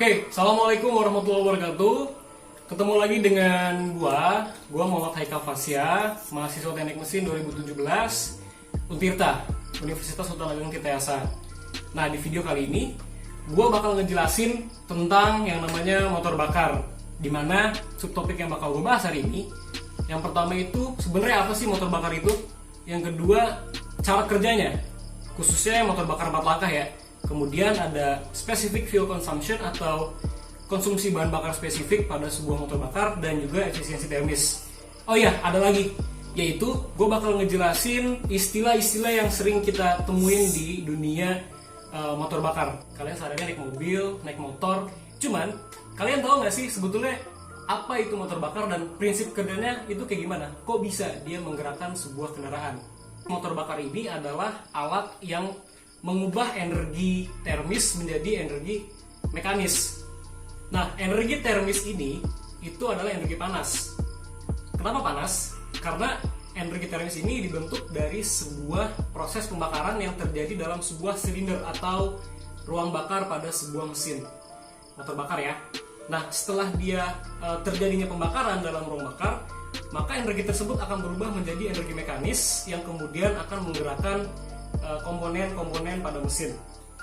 Oke, Assalamualaikum warahmatullahi wabarakatuh. Ketemu lagi dengan gua Muhammad Haikal Fasya, mahasiswa Teknik Mesin 2017 Untirta, Universitas Sultan Ageng Tirtayasa. Nah, di video kali ini gua bakal ngejelasin tentang yang namanya motor bakar, dimana subtopik yang bakal gua bahas hari ini. Yang pertama itu sebenarnya apa sih motor bakar itu? Yang kedua, cara kerjanya, khususnya motor bakar 4 langkah ya. Kemudian ada specific fuel consumption atau konsumsi bahan bakar spesifik pada sebuah motor bakar, dan juga efisiensi termis. Oh iya, ada lagi, yaitu gue bakal ngejelasin istilah-istilah yang sering kita temuin di dunia motor bakar. Kalian sehari-hari naik mobil, naik motor, cuman kalian tahu nggak sih sebetulnya apa itu motor bakar dan prinsip kerjanya itu kayak gimana? Kok bisa dia menggerakkan sebuah kendaraan? Motor bakar ini adalah alat yang mengubah energi termis menjadi energi mekanis. Nah, energi termis ini itu adalah energi panas. Kenapa panas? Karena energi termis ini dibentuk dari sebuah proses pembakaran yang terjadi dalam sebuah silinder atau ruang bakar pada sebuah mesin motor bakar ya. Nah, setelah dia terjadinya pembakaran dalam ruang bakar, maka energi tersebut akan berubah menjadi energi mekanis yang kemudian akan menggerakkan komponen-komponen pada mesin.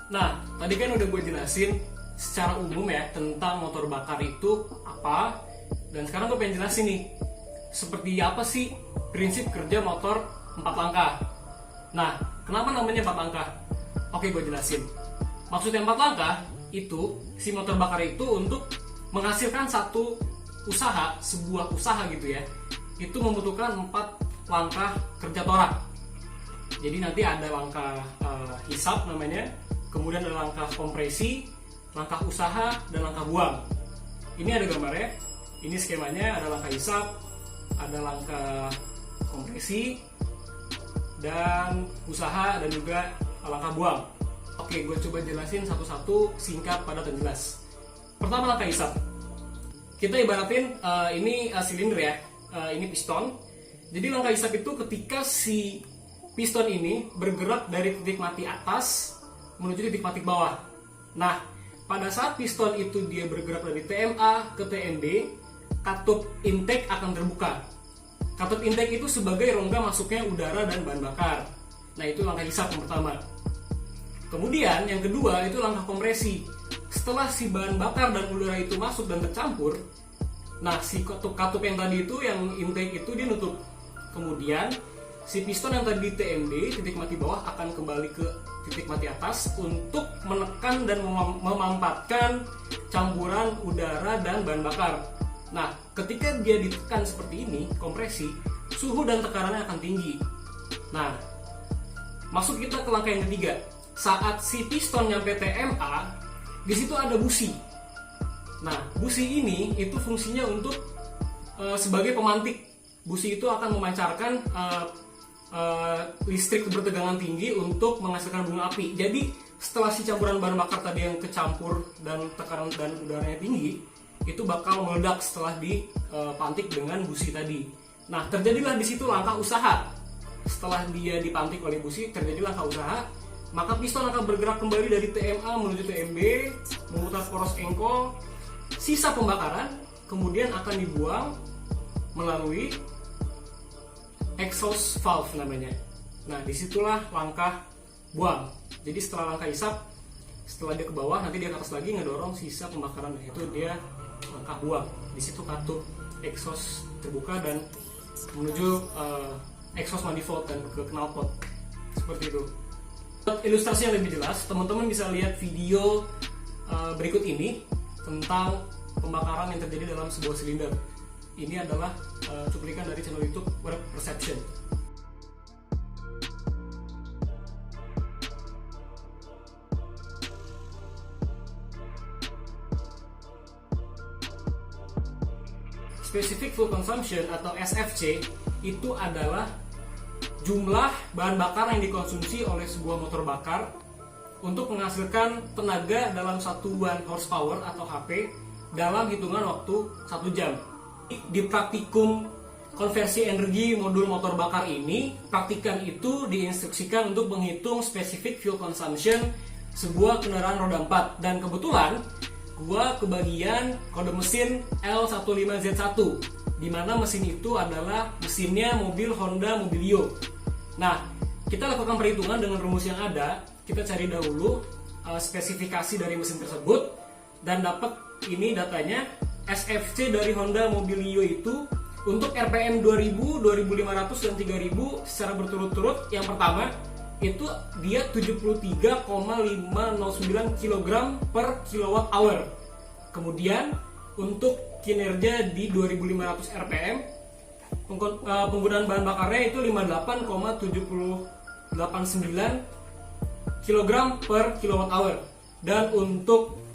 Nah, tadi kan udah gue jelasin secara umum ya tentang motor bakar itu apa, dan sekarang gue pengen jelasin nih seperti apa sih prinsip kerja motor 4 langkah. Nah, kenapa namanya 4 langkah? Oke, gue jelasin. Maksudnya 4 langkah itu si motor bakar itu untuk menghasilkan satu usaha, sebuah usaha gitu ya, itu membutuhkan 4 langkah kerja torak. Jadi nanti ada langkah hisap namanya, kemudian ada langkah kompresi, langkah usaha, dan langkah buang. Ini ada gambarnya, ini skemanya, ada langkah hisap, ada langkah kompresi, dan usaha, dan juga langkah buang. Oke, gue coba jelasin satu-satu, singkat, padat, dan jelas. Pertama, langkah hisap. Kita ibaratin ini silinder ya, ini piston. Jadi langkah hisap itu ketika si piston ini bergerak dari titik mati atas menuju titik mati bawah. Nah, pada saat piston itu dia bergerak dari TMA ke TMB, katup intake akan terbuka. Katup intake itu sebagai rongga masuknya udara dan bahan bakar. Nah, itu langkah hisap yang pertama. Kemudian yang kedua itu langkah kompresi. Setelah si bahan bakar dan udara itu masuk dan tercampur, nah si katup yang tadi itu, yang intake itu dia nutup. Kemudian si piston yang tadi di TMB, titik mati bawah, akan kembali ke titik mati atas untuk menekan dan memampatkan campuran udara dan bahan bakar. Nah, ketika dia ditekan seperti ini, kompresi, suhu dan tekarannya akan tinggi. Nah, masuk kita ke langkah yang ketiga. Saat si piston nyampe TMA, di situ ada busi. Nah, busi ini itu fungsinya untuk sebagai pemantik. Busi itu akan memancarkan listrik bertegangan tinggi untuk menghasilkan bunga api. Jadi setelah si campuran bahan bakar tadi yang kecampur dan tekanan dan udaranya tinggi, itu bakal meledak setelah dipantik dengan busi tadi. Nah, terjadilah di situ langkah usaha. Setelah dia dipantik oleh busi, terjadi langkah usaha, maka piston akan bergerak kembali dari TMA menuju TMB, memutar poros engkol, sisa pembakaran kemudian akan dibuang melalui exhaust valve namanya. Nah, disitulah langkah buang. Jadi setelah langkah hisap, setelah dia ke bawah, nanti dia ke atas lagi ngedorong sisa pembakaran. Nah, itu dia langkah buang. Di situ katup exhaust terbuka dan menuju exhaust manifold dan ke knalpot. Seperti itu. Untuk ilustrasi yang lebih jelas, teman-teman bisa lihat video berikut ini tentang pembakaran yang terjadi dalam sebuah silinder. Ini adalah cuplikan dari channel YouTube Web Perception. Specific Fuel Consumption atau SFC itu adalah jumlah bahan bakar yang dikonsumsi oleh sebuah motor bakar untuk menghasilkan tenaga dalam satuan horsepower atau HP dalam hitungan waktu 1 jam. Di praktikum konversi energi modul motor bakar ini, praktikan itu diinstruksikan untuk menghitung specific fuel consumption sebuah kendaraan roda 4. Dan kebetulan gua ke bagian kode mesin L15Z1, di mana mesin itu adalah mesinnya mobil Honda Mobilio. Nah, kita lakukan perhitungan dengan rumus yang ada. Kita cari dahulu spesifikasi dari mesin tersebut dan dapat ini datanya. SFC dari Honda Mobilio itu untuk RPM 2000, 2500 dan 3000 secara berturut-turut. Yang pertama itu dia 73,509 kg per kWh. Kemudian untuk kinerja di 2500 RPM, penggunaan bahan bakarnya itu 58,789 kg per kWh. Dan untuk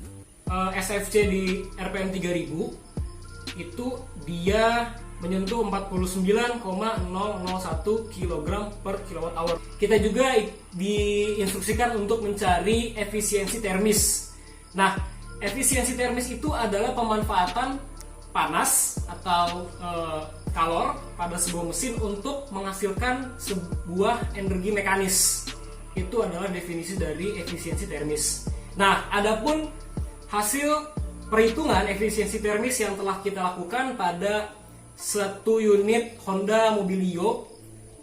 SFC di RPM 3000 itu dia menyentuh 49,001 kg per kWh. Kita juga diinstruksikan untuk mencari efisiensi termis. Nah, efisiensi termis itu adalah pemanfaatan panas atau kalor pada sebuah mesin untuk menghasilkan sebuah energi mekanis. Itu adalah definisi dari efisiensi termis. Nah, adapun hasil perhitungan efisiensi termis yang telah kita lakukan pada satu unit Honda Mobilio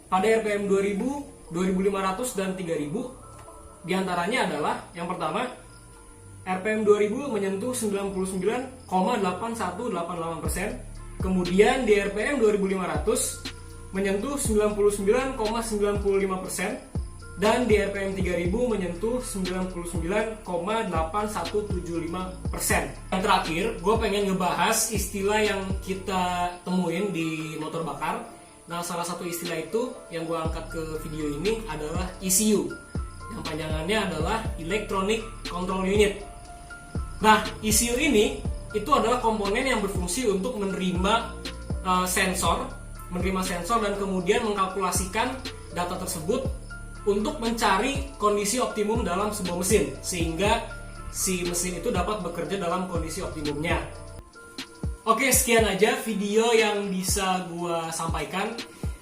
pada RPM 2000, 2500 dan 3000 diantaranya adalah yang pertama RPM 2000 menyentuh 99,8188%, kemudian di RPM 2500 menyentuh 99,95%, dan di RPM 3000 menyentuh 99,8175%. Yang terakhir, gue pengen ngebahas istilah yang kita temuin di motor bakar. Nah, salah satu istilah itu yang gue angkat ke video ini adalah ECU, yang panjangannya adalah Electronic Control Unit. Nah, ECU ini itu adalah komponen yang berfungsi untuk menerima sensor dan kemudian mengkalkulasikan data tersebut untuk mencari kondisi optimum dalam sebuah mesin, sehingga si mesin itu dapat bekerja dalam kondisi optimumnya. Oke, sekian aja video yang bisa gua sampaikan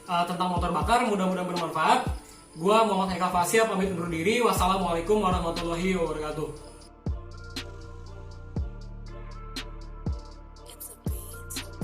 tentang motor bakar. Mudah-mudahan bermanfaat. Gua Muhammad Haikal Fasya pamit undur diri. Wassalamualaikum warahmatullahi wabarakatuh.